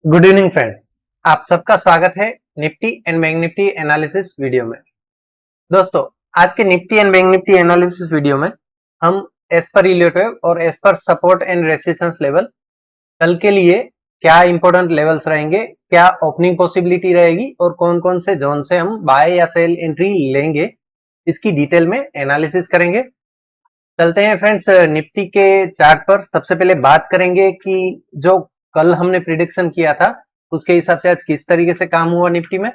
Good evening friends. आप सबका स्वागत है Nifty and bank Nifty analysis video में। दोस्तों, आज के Nifty and bank Nifty analysis video में हम एज पर रिलेटिव और as per support and resistance level कल के लिए क्या इंपॉर्टेंट लेवल्स रहेंगे, क्या ओपनिंग पॉसिबिलिटी रहेगी और कौन कौन से जोन से हम बाय या सेल एंट्री लेंगे, इसकी डिटेल में एनालिसिस करेंगे। चलते हैं फ्रेंड्स निफ्टी के चार्ट पर। सबसे पहले बात करेंगे कि जो कल हमने प्रिडिक्शन किया था उसके हिसाब से आज किस तरीके से काम हुआ निफ्टी में।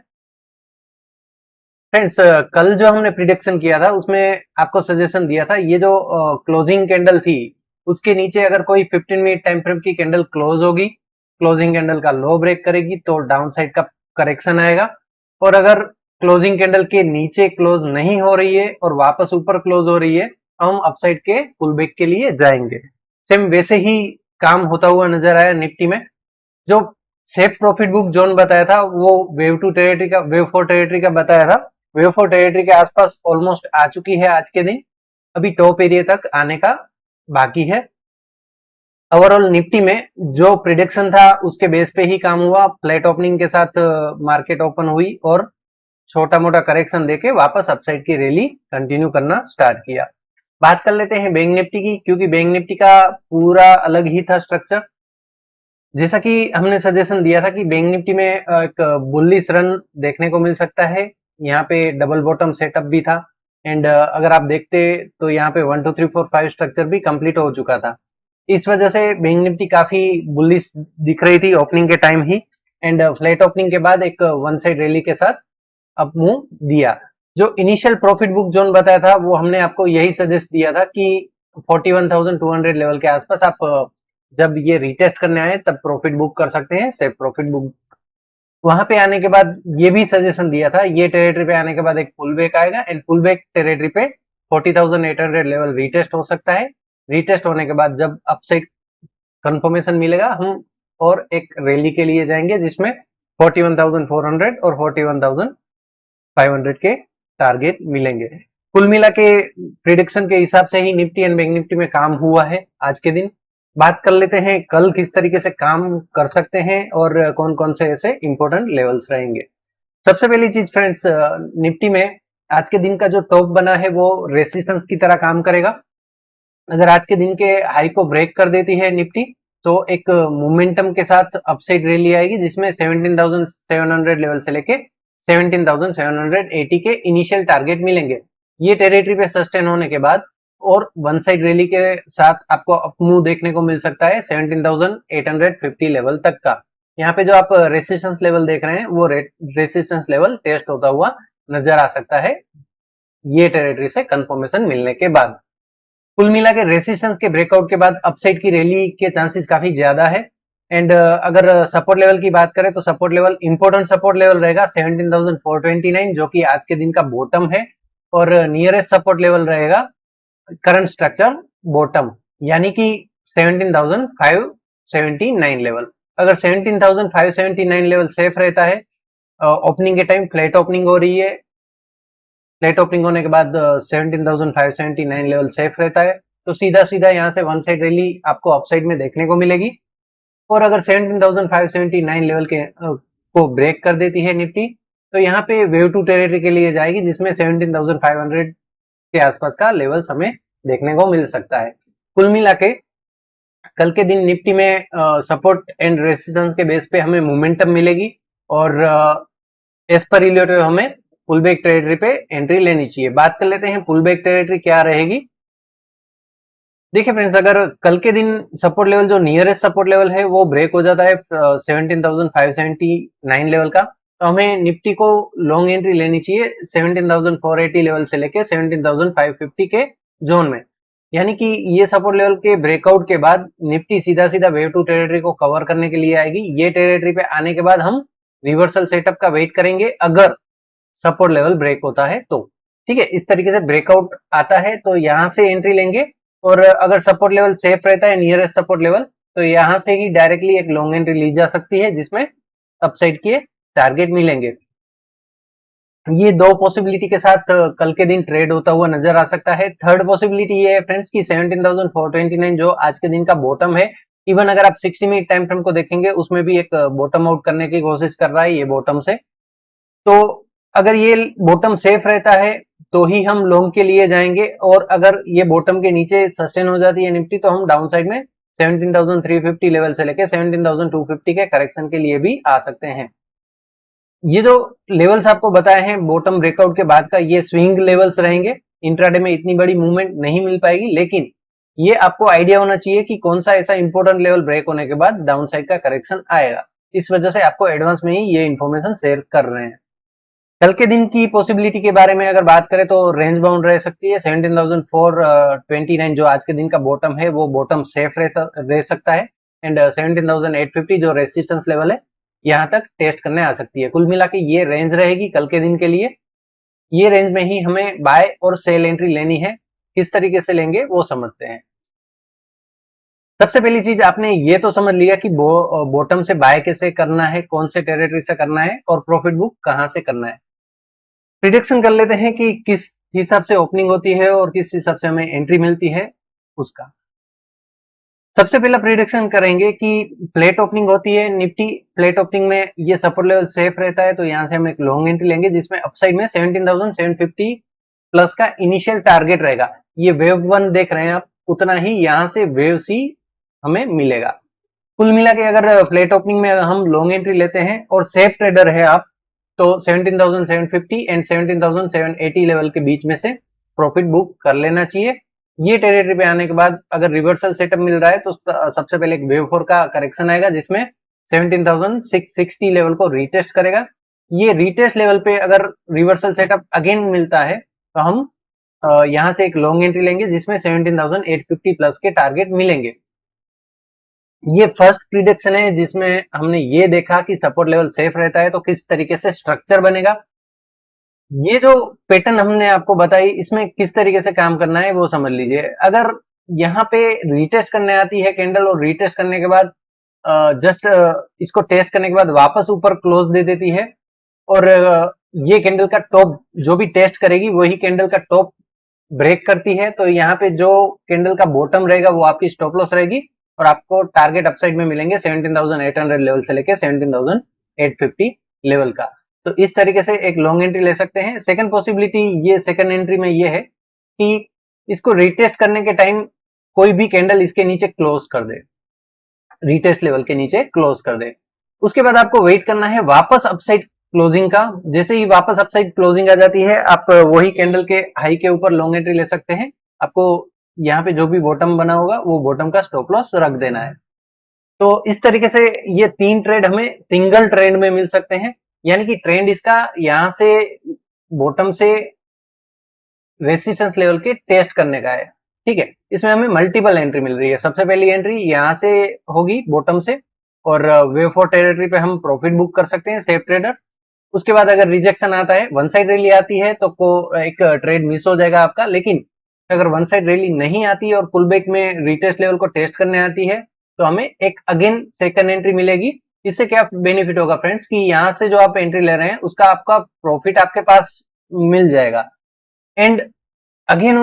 फ्रेंड्स, कल जो हमने प्रिडिक्शन किया था उसमें आपको सजेशन दिया था ये जो क्लोजिंग कैंडल थी उसके नीचे अगर कोई 15 मिनट टाइम फ्रेम की कैंडल क्लोज होगी, क्लोजिंग कैंडल का लो ब्रेक करेगी तो डाउन साइड का करेक्शन आएगा। और अगर क्लोजिंग कैंडल के नीचे क्लोज नहीं हो रही है और वापस ऊपर क्लोज हो रही है तो हम अपसाइड के पुल बैक के लिए जाएंगे। सेम वैसे ही काम होता हुआ नजर आया निफ्टी में। जो सेफ प्रॉफिट बुक जोन बताया था वो वेव टू टेरिटरी का, वेव फोर टेरिटरी का बताया था। वेव फोर टेरिटरी के आसपास ऑलमोस्ट आ चुकी है आज के दिन, अभी टॉप एरिया तक आने का बाकी है। ओवरऑल निफ्टी में जो प्रिडिक्शन था उसके बेस पे ही काम हुआ। फ्लैट ओपनिंग के साथ मार्केट ओपन हुई और छोटा मोटा करेक्शन देके वापस अपसाइड की रैली कंटिन्यू करना स्टार्ट किया। बात कर लेते हैं बैंक निफ्टी की, क्योंकि बैंक निफ्टी का पूरा अलग ही था स्ट्रक्चर। जैसा कि हमने सजेशन दिया था कि बैंक निफ्टी में एक बुलिश रन देखने को मिल सकता है। यहाँ पे डबल बॉटम सेटअप भी था एंड अगर आप देखते तो यहाँ पे 1 2 3 4 5 स्ट्रक्चर भी कंप्लीट हो चुका था। इस वजह से बैंक निफ्टी काफी बुलिश दिख रही थी ओपनिंग के time he and flat opening के बाद एक वन साइड रैली के साथ अप मूव दिया। जो इनिशियल प्रॉफिट बुक जोन बताया था वो हमने आपको यही सजेस्ट दिया था कि 41,200 लेवल के आसपास आप जब ये रिटेस्ट करने आए तब प्रॉफिट बुक कर सकते हैं, सेफ प्रॉफिट बुक। वहां पे आने के बाद ये भी सजेशन दिया था ये टेरिटरी पे आने के बाद एक पुल बैक आएगा एंड पुल बैक टेरिटरी पे 40,800 लेवल रिटेस्ट हो सकता है। रिटेस्ट होने के बाद जब अपसाइड कंफर्मेशन मिलेगा हम और एक रैली के लिए जाएंगे जिसमें 41,400 और 41,500 के टारगेट मिलेंगे। कुल मिला के प्रिडिक्शन के हिसाब से ही निफ्टी एंड बैंक निफ्टी में काम हुआ है आज के दिन। बात कर लेते हैं कल किस तरीके से काम कर सकते हैं और कौन कौन से ऐसे इंपॉर्टेंट लेवल्स रहेंगे। सबसे पहली चीज फ्रेंड्स, निफ्टी में आज के दिन का जो टॉप बना है वो रेसिस्टेंस की तरह काम करेगा। अगर आज के दिन के हाई को ब्रेक कर देती है निफ्टी तो एक मोमेंटम के साथ अपसाइड रैली आएगी जिसमें 17,700 लेवल से लेके 17,780 के इनिशियल टारगेट मिलेंगे। ये टेरिटरी पे सस्टेन होने के बाद और वन साइड रैली के साथ आपको अप मूव देखने को मिल सकता है 17,850 लेवल तक का। यहाँ पे जो आप रेसिस्टेंस लेवल देख रहे हैं वो रेसिस्टेंस लेवल टेस्ट होता हुआ नजर आ सकता है ये टेरिटरी से कंफर्मेशन मिलने के बाद। कुल मिला के रेसिस्टेंस के ब्रेकआउट के बाद अपसाइड की रैली के चांसेस काफी ज्यादा है एंड अगर सपोर्ट लेवल की बात करें तो support level, important support level रहेगा 17,429 जो कि आज के दिन का बॉटम है और नियरेस्ट सपोर्ट लेवल रहेगा करंट स्ट्रक्चर बॉटम यानी कि 17,579 लेवल। अगर 17,579 लेवल सेफ रहता है, ओपनिंग के टाइम फ्लैट ओपनिंग हो रही है, फ्लैट ओपनिंग होने के बाद 17,579 लेवल सेफ रहता है तो सीधा सीधा यहाँ से वन साइड रैली आपको अपसाइड में देखने को मिलेगी। और अगर 17,579 लेवल के को ब्रेक कर देती है निफ्टी तो यहाँ पे वेव टू टेरिटरी के लिए जाएगी जिसमें 17,500 के आसपास का लेवल हमें देखने को मिल सकता है। कुल मिला के कल के दिन निफ्टी में सपोर्ट एंड रेसिस्टेंस के बेस पे हमें मोमेंटम मिलेगी और एज पर रिलेटिव हमें पुल बैक टेरिटरी पे एंट्री लेनी चाहिए। बात कर लेते हैं पुल बैक टेरिटरी क्या रहेगी। देखिए फ्रेंड्स, अगर कल के दिन सपोर्ट लेवल जो नियरेस्ट सपोर्ट लेवल है वो ब्रेक हो जाता है 17,579 लेवल का तो हमें निफ्टी को लॉन्ग एंट्री लेनी चाहिए 17,480 लेवल से लेके 17,550 के जोन में। यानी कि ये सपोर्ट लेवल के ब्रेकआउट के बाद निफ्टी सीधा सीधा वेव टू टेरिटरी को कवर करने के लिए आएगी। ये टेरिटरी पे आने के बाद हम रिवर्सल सेटअप का वेट करेंगे अगर सपोर्ट लेवल ब्रेक होता है तो। ठीक है, इस तरीके से ब्रेकआउट आता है तो यहां से एंट्री लेंगे और अगर सपोर्ट लेवल सेफ रहता है नियरेस्ट सपोर्ट लेवल तो यहां से ही डायरेक्टली एक लॉन्ग एंट्री ली जा सकती है जिसमें अपसाइड के टारगेट मिलेंगे। ये दो पॉसिबिलिटी के साथ कल के दिन ट्रेड होता हुआ नजर आ सकता है। थर्ड पॉसिबिलिटी ये है फ्रेंड्स की 17,429 जो आज के दिन का बॉटम है इवन अगर आप 60 मिनट टाइम फ्रेम को देखेंगे उसमें भी एक बॉटम आउट करने की कोशिश कर रहा है ये बॉटम से। तो अगर ये बॉटम सेफ रहता है तो ही हम लॉन्ग के लिए जाएंगे, और अगर ये बॉटम के नीचे सस्टेन हो जाती है निफ्टी तो हम डाउन साइड में 17,350 लेवल से लेके 17,250 के करेक्शन के लिए भी आ सकते हैं। ये जो लेवल्स आपको बताए हैं बॉटम ब्रेकआउट के बाद का, ये स्विंग लेवल्स रहेंगे। इंट्राडे में इतनी बड़ी मूवमेंट नहीं मिल पाएगी, लेकिन ये आपको आइडिया होना चाहिए कि कौन सा ऐसा इंपॉर्टेंट लेवल ब्रेक होने के बाद डाउन साइड का करेक्शन आएगा। इस वजह से आपको एडवांस में ही ये इन्फॉर्मेशन शेयर कर रहे हैं। कल के दिन की पॉसिबिलिटी के बारे में अगर बात करें तो रेंज बाउंड रह सकती है 17,429 जो आज के दिन का बॉटम है वो बॉटम सेफ रह सकता है, एंड 17,850 जो रेजिस्टेंस लेवल है यहाँ तक टेस्ट करने आ सकती है। कुल मिला के ये रेंज रहेगी कल के दिन के लिए। ये रेंज में ही हमें बाय और सेल एंट्री लेनी है। किस तरीके से लेंगे वो समझते हैं। सबसे पहली चीज आपने ये तो समझ लिया कि बॉटम से बाय कैसे करना है, कौन से टेरिटरी से करना है और प्रॉफिट बुक कहां से करना है। प्रिडिक्शन कर लेते हैं कि किस हिसाब से ओपनिंग होती है और किस हिसाब से हमें एंट्री मिलती है उसका। सबसे पहला प्रिडिक्शन करेंगे कि फ्लैट ओपनिंग होती है निफ्टी, फ्लैट ओपनिंग में ये सपोर्ट लेवल सेफ रहता है तो यहां से हम एक लॉन्ग एंट्री लेंगे जिसमें अपसाइड में 17,750 प्लस का इनिशियल टारगेट रहेगा। ये वेव 1 देख रहे हैं आप, उतना ही यहां से वेव सी हमें मिलेगा। कुल मिला के अगर फ्लैट ओपनिंग में हम लॉन्ग एंट्री लेते हैं और सेफ ट्रेडर है आप तो 17,750 एंड 17,780 लेवल के बीच में से प्रॉफिट बुक कर लेना चाहिए। ये टेरिटरी पे आने के बाद अगर रिवर्सल सेटअप मिल रहा है तो सबसे पहले एक वेव 4 का करेक्शन आएगा जिसमें 17,660 लेवल को रीटेस्ट करेगा। ये रीटेस्ट लेवल पे अगर रिवर्सल सेटअप अगेन मिलता है तो हम यहां से एक लॉन्ग एंट्री लेंगे जिसमें 17,850 प्लस के टारगेट मिलेंगे। ये फर्स्ट प्रिडिक्शन है जिसमें हमने ये देखा कि सपोर्ट लेवल सेफ रहता है तो किस तरीके से स्ट्रक्चर बनेगा। ये जो पैटर्न हमने आपको बताई इसमें किस तरीके से काम करना है वो समझ लीजिए। अगर यहाँ पे रीटेस्ट करने आती है कैंडल और रीटेस्ट करने के बाद जस्ट इसको टेस्ट करने के बाद वापस ऊपर क्लोज दे देती है और ये कैंडल का टॉप जो भी टेस्ट करेगी वही कैंडल का टॉप ब्रेक करती है तो यहाँ पे जो कैंडल का बॉटम रहेगा वो आपकी स्टॉप लॉस रहेगी और आपको टारगेट अपसाइड में मिलेंगे 17,800 लेवल से लेके 17,850 लेवल का। तो इस तरीके से एक लॉन्ग एंट्री ले सकते हैं। सेकंड पॉसिबिलिटी ये सेकंड एंट्री में ये है कि इसको रीटेस्ट करने के टाइम कोई भी कैंडल इसके नीचे क्लोज कर दे, रीटेस्ट लेवल के नीचे क्लोज कर दे। उसके बाद आपको वेट करना है वापस अपसाइड क्लोजिंग का। जैसे ही वापस अपसाइड क्लोजिंग आ जाती है आप वही कैंडल के हाई के ऊपर लॉन्ग एंट्री ले सकते हैं। आपको यहाँ पे जो भी बॉटम बना होगा वो बॉटम का स्टॉप लॉस रख देना है। तो इस तरीके से ये 3 ट्रेड हमें सिंगल ट्रेड में मिल सकते हैं, यानी कि ट्रेंड इसका यहां से बॉटम से रेसिस्टेंस लेवल के टेस्ट करने का है। ठीक है, इसमें हमें मल्टीपल एंट्री मिल रही है। सबसे पहली एंट्री यहां से होगी बॉटम से और वेव 4 टेरिटरी पे हम प्रॉफिट बुक कर सकते हैं सेफ ट्रेडर। उसके बाद अगर रिजेक्शन आता है, वन साइड रैली आती है तो एक ट्रेड मिस हो जाएगा आपका। लेकिन अगर वन साइड रैली नहीं आती और पुल बैक में रिटेस्ट लेवल को टेस्ट करने आती है तो हमें एक अगेन सेकंड एंट्री मिलेगी। इससे क्या बेनिफिट होगा फ्रेंड्स कि यहां से जो आप एंट्री ले रहे हैं उसका आपका प्रॉफिट आपके पास मिल जाएगा। एंड अगेन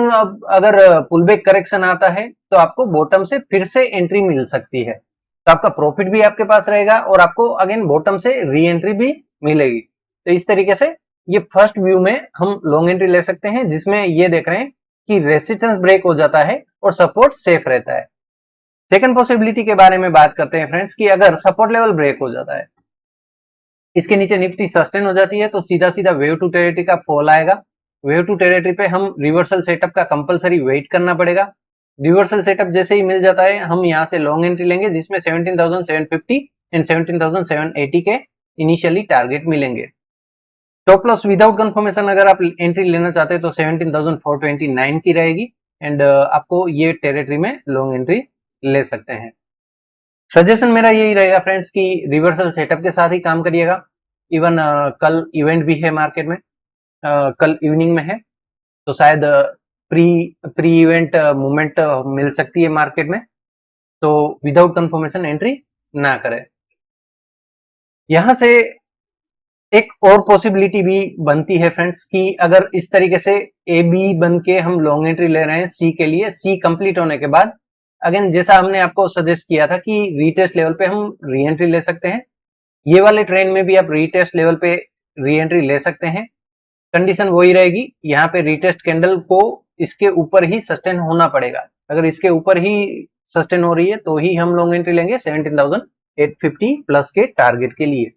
अगर पुल बैक करेक्शन आता है तो आपको बॉटम से फिर से एंट्री मिल सकती है तो आपका प्रॉफिट भी आपके पास रहेगा और आपको अगेन बॉटम से री एंट्री भी मिलेगी। तो इस तरीके से ये फर्स्ट व्यू में हम लॉन्ग एंट्री ले सकते हैं जिसमें ये देख रहे हैं कि रेसिस्टेंस ब्रेक हो जाता है और सपोर्ट सेफ रहता है। सेकंड पॉसिबिलिटी के बारे में बात करते हैं फ्रेंड्स कि अगर सपोर्ट लेवल ब्रेक हो जाता है, इसके नीचे निफ्टी सस्टेन हो जाती है तो सीधा सीधा वेव टू टेरिटरी का फॉल आएगा। वेव टू टेरिटरी पे हम रिवर्सल सेटअप का कंपलसरी वेट करना पड़ेगा। रिवर्सल सेटअप जैसे ही मिल जाता है हम यहाँ से लॉन्ग एंट्री लेंगे जिसमें 17,750 एंड 17,780 के इनिशियली टारगेट मिलेंगे। स्टॉप लॉस विदाउट कंफर्मेशन अगर आप एंट्री लेना चाहते हैं तो 17,429 की रहेगी एंड आपको ये टेरिटरी में लॉन्ग एंट्री ले सकते हैं। सजेशन मेरा यही रहेगा फ्रेंड्स कि रिवर्सल सेटअप के साथ ही काम करिएगा। इवन कल इवेंट भी है मार्केट में, कल इवनिंग में है तो शायद प्री प्री इवेंट मूवमेंट मिल सकती है मार्केट में, तो विदाउट कंफर्मेशन एंट्री ना करें। यहां से एक और पॉसिबिलिटी भी बनती है फ्रेंड्स कि अगर इस तरीके से ए बी बन के हम लॉन्ग एंट्री ले रहे हैं सी के लिए, सी कंप्लीट होने के बाद अगेन जैसा हमने आपको सजेस्ट किया था कि रीटेस्ट लेवल पे हम री एंट्री ले सकते हैं, ये वाले ट्रेंड में भी आप रीटेस्ट लेवल पे री एंट्री ले सकते हैं। कंडीशन वही रहेगी, यहाँ पे रीटेस्ट कैंडल को इसके ऊपर ही सस्टेन होना पड़ेगा। अगर इसके ऊपर ही सस्टेन हो रही है तो ही हम लॉन्ग एंट्री लेंगे 17,850 प्लस के टारगेट के लिए।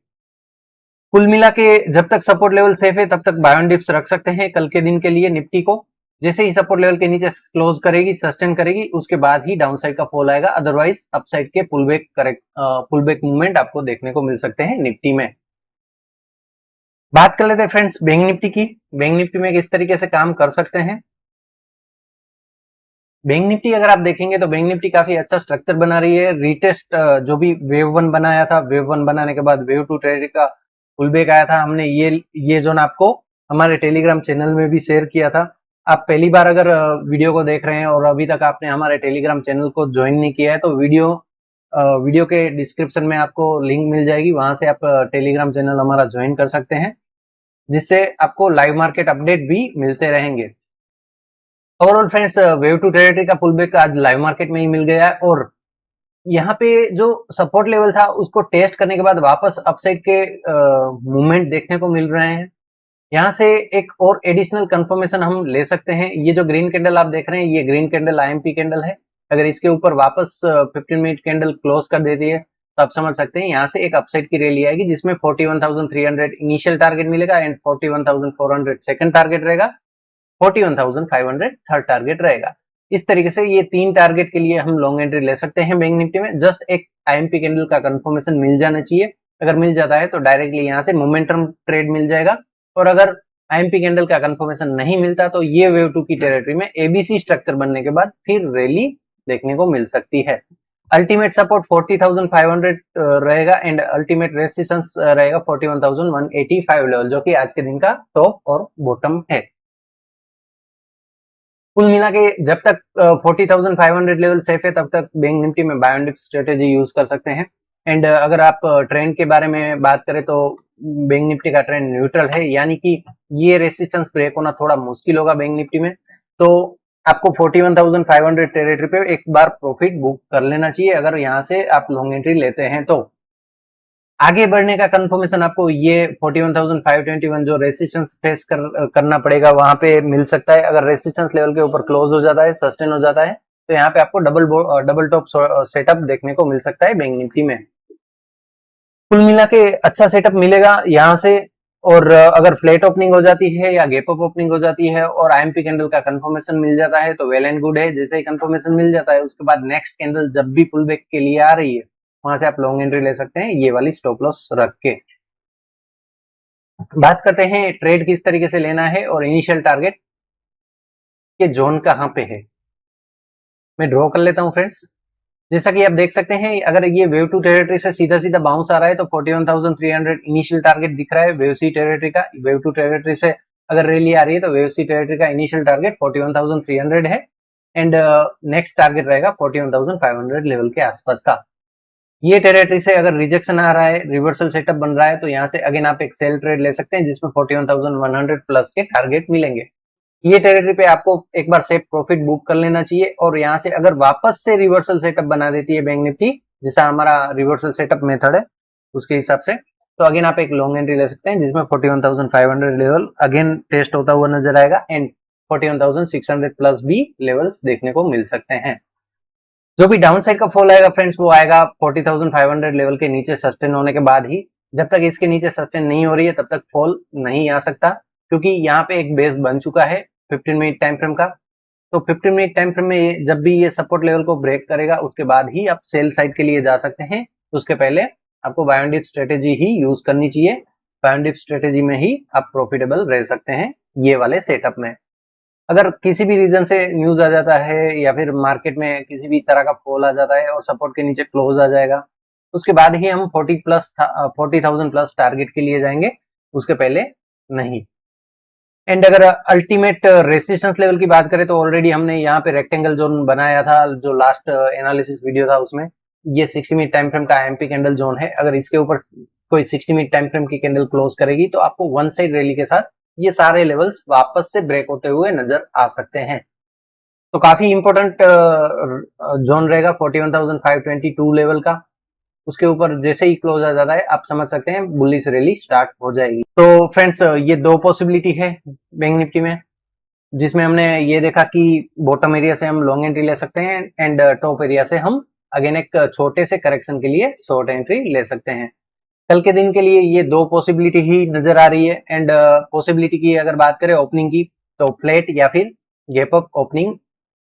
कुल मिला के जब तक सपोर्ट लेवल सेफ है तब तक बाय ऑन डिप्स रख सकते हैं कल के दिन के लिए निफ्टी को। जैसे ही सपोर्ट लेवल के नीचे क्लोज करेगी, सस्टेन करेगी, उसके बाद ही डाउन साइड का फॉल आएगा, अदरवाइज अपसाइड के पुल बैक मूवमेंट आपको देखने को मिल सकते हैं निफ्टी में। बात कर लेते हैं फ्रेंड्स बैंक निफ्टी की। बैंक निफ्टी में किस तरीके से काम कर सकते हैं। बैंक निफ्टी अगर आप देखेंगे तो बैंक निफ्टी काफी अच्छा स्ट्रक्चर बना रही है। रीटेस्ट जो भी वेव वन बनाया था, वेव वन बनाने के बाद वेव टू ट्रेड का पुल बैक आया था, हमने ये जोन आपको हमारे टेलीग्राम चैनल में भी शेयर किया था। आप पहली बार अगर वीडियो को देख रहे हैं और अभी तक आपने हमारे टेलीग्राम चैनल को ज्वाइन नहीं किया है तो वीडियो के डिस्क्रिप्शन में आपको लिंक मिल जाएगी, वहां से आप टेलीग्राम चैनल हमारा ज्वाइन कर सकते हैं, जिससे आपको लाइव मार्केट अपडेट भी मिलते रहेंगे। Overall friends wave two territory का पुल बैक आज लाइव मार्केट में ही मिल गया है और यहाँ पे जो सपोर्ट लेवल था उसको टेस्ट करने के बाद वापस अपसाइड के मूवमेंट देखने को मिल रहे हैं। यहाँ से एक और एडिशनल कंफर्मेशन हम ले सकते हैं। ये जो ग्रीन कैंडल आप देख रहे हैं, ये ग्रीन कैंडल आईएमपी कैंडल है। अगर इसके ऊपर वापस 15 मिनट कैंडल क्लोज कर देती है तो आप समझ सकते हैं यहाँ से एक अपसाइड की रैली आएगी, जिसमें 41,300 इनिशियल टारगेट मिलेगा एंड 41,400 सेकंड टारगेट रहेगा, 41,500 थर्ड टारगेट रहेगा। इस तरीके से ये 3 टारगेट के लिए हम लॉन्ग एंट्री ले सकते हैं बैंक निफ्टी में। जस्ट एक आईएमपी कैंडल का कंफर्मेशन मिल जाना चाहिए। अगर मिल जाता है तो डायरेक्टली यहाँ से मोमेंटम ट्रेड मिल जाएगा, और अगर आईएमपी कैंडल का कंफर्मेशन नहीं मिलता तो ये वेव टू की टेरिटरी में एबीसी स्ट्रक्चर बनने के बाद फिर रैली देखने को मिल सकती है। अल्टीमेट सपोर्ट 40,500 रहेगा एंड अल्टीमेट रेजिस्टेंस रहेगा 41,185 लेवल, जो कि आज के दिन का टॉप और बॉटम है। कुल मिला के जब तक 40,500 लेवल सेफ है तब तक बैंक निफ्टी में buy on dip strategy use कर सकते हैं। एंड अगर आप ट्रेंड के बारे में बात करें तो बैंक निफ्टी का ट्रेंड न्यूट्रल है, यानी कि ये रेसिस्टेंस ब्रेक होना थोड़ा मुश्किल होगा बैंक निफ्टी में। तो आपको 41,500 टेरिटरी पे एक बार प्रॉफिट बुक कर लेना चाहिए अगर यहाँ से आप लॉन्ग एंट्री लेते हैं तो। आगे बढ़ने का कंफर्मेशन आपको ये 41,521 जो रेसिस्टेंस फेस करना पड़ेगा वहां पे मिल सकता है। अगर रेसिस्टेंस लेवल के ऊपर क्लोज हो जाता है, सस्टेन हो जाता है, तो यहाँ पे आपको डबल टॉप सेटअप देखने को मिल सकता है बैंक निफ्टी में। कुल मिला के अच्छा सेटअप मिलेगा यहाँ से। और अगर फ्लैट ओपनिंग हो जाती है या गैप अप ओपनिंग हो जाती है और आईएमपी कैंडल का कंफर्मेशन मिल जाता है तो वेल एंड गुड है। जैसे ही कंफर्मेशन मिल जाता है उसके बाद नेक्स्ट कैंडल जब भी पुल बैक के लिए आ रही है वहां से आप लॉन्ग एंट्री ले सकते हैं, ये वाली स्टॉप लॉस रख के। बात करते हैं ट्रेड किस तरीके से लेना है और इनिशियल टारगेट के जोन कहां पे है। मैं ड्रॉ कर लेता हूं फ्रेंड्स। जैसा कि आप देख सकते हैं अगर ये वेव टू टेरिटरी से सीधा सीधा बाउंस आ रहा है तो 41,300 इनिशियल टारगेट दिख रहा है वेव सी टेरिटरी का। वेव टू टेरिटरी से अगर रैली आ रही है तो वेव सी टेरिटरी का इनिशियल टारगेट 41,300 है एंड नेक्स्ट टारगेट रहेगा 41,500 लेवल के आसपास का। ये टेरिटरी से अगर रिजेक्शन आ रहा है, रिवर्सल सेटअप बन रहा है, तो यहाँ से अगेन आप एक सेल ट्रेड ले सकते हैं जिसमें 41,100 प्लस के टारगेट मिलेंगे। ये टेरिटरी पे आपको एक बार सेफ प्रॉफिट बुक कर लेना चाहिए और यहाँ से अगर वापस से रिवर्सल सेटअप बना देती है बैंक निफ्टी, जैसा हमारा रिवर्सल सेटअप मेथड है उसके हिसाब से, तो अगेन आप एक लॉन्ग एंट्री ले सकते हैं जिसमें 41,500 लेवल अगेन टेस्ट होता हुआ नजर आएगा एंड 41,600 प्लस भी लेवल्स देखने को मिल सकते हैं। जो भी डाउन साइड का फॉल आएगा फ्रेंड्स वो आएगा 40,500 लेवल के नीचे सस्टेन होने के बाद ही। जब तक इसके नीचे सस्टेन नहीं हो रही है तब तक फॉल नहीं आ सकता, क्योंकि यहाँ पे एक बेस बन चुका है 15 मिनट टाइम फ्रेम का। तो 15 मिनट टाइम फ्रेम में जब भी ये सपोर्ट लेवल को ब्रेक करेगा उसके बाद ही आप सेल साइड के लिए जा सकते हैं। उसके पहले आपको बाय ऑन डिप स्ट्रेटेजी ही यूज करनी चाहिए। बाय ऑन डिप स्ट्रेटेजी में ही आप प्रॉफिटेबल रह सकते हैं ये वाले सेटअप में। अगर किसी भी रीजन से न्यूज आ जाता है या फिर मार्केट में किसी भी तरह का फॉल आ जाता है और सपोर्ट के नीचे क्लोज आ जाएगा, उसके बाद ही हम 40,000 प्लस टारगेट के लिए जाएंगे, उसके पहले नहीं। एंड अगर अल्टीमेट रेसिस्टेंस लेवल की बात करें तो ऑलरेडी हमने यहाँ पे रेक्टेंगल जोन बनाया था, जो लास्ट एनालिसिस वीडियो था उसमें ये 60 मिनट टाइम फ्रेम का एमपी कैंडल जोन है। अगर इसके ऊपर कोई 60 मिनट टाइम फ्रेम की कैंडल क्लोज करेगी तो आपको वन साइड रैली के साथ ये सारे लेवल्स वापस से ब्रेक होते हुए नजर आ सकते हैं। तो काफी इंपॉर्टेंट जोन रहेगा 41,522 लेवल का। उसके ऊपर जैसे ही क्लोज आ जाता है आप समझ सकते हैं बुलिश रैली स्टार्ट हो जाएगी। तो फ्रेंड्स ये दो पॉसिबिलिटी है बैंक निफ्टी में, जिसमें हमने ये देखा कि बॉटम एरिया से हम लॉन्ग एंट्री ले सकते हैं एंड टॉप एरिया से हम अगेन एक छोटे से करेक्शन के लिए शॉर्ट एंट्री ले सकते हैं। कल के दिन के लिए ये दो पॉसिबिलिटी ही नजर आ रही है। एंड पॉसिबिलिटी की अगर बात करें ओपनिंग की, तो फ्लैट या फिर गैप अप ओपनिंग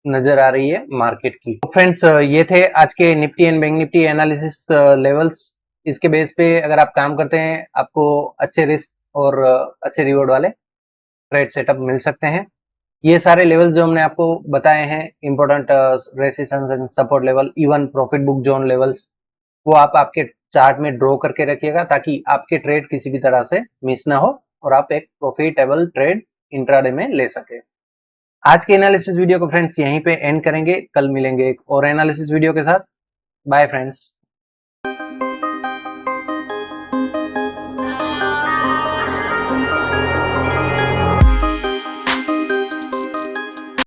नजर आ रही है मार्केट की। तो फ्रेंड्स ये थे आज के Nifty and bank Nifty analysis levels. इसके बेस पे अगर आप काम करते हैं आपको अच्छे रिस्क और अच्छे रिवॉर्ड वाले ट्रेड सेटअप मिल सकते हैं। ये सारे लेवल्स जो हमने आपको बताए हैं, important resistance and support level, even profit book zone levels, वो आप आपके चार्ट में ड्रॉ करके रखिएगा ताकि आपके ट्रेड किसी भी तरह से मिस ना हो और आप एक प्रॉफिटेबल ट्रेड इंट्राडे में ले सके। आज के एनालिसिस वीडियो को फ्रेंड्स यहीं पे एंड करेंगे। कल मिलेंगे एक और एनालिसिस वीडियो के साथ। Bye friends.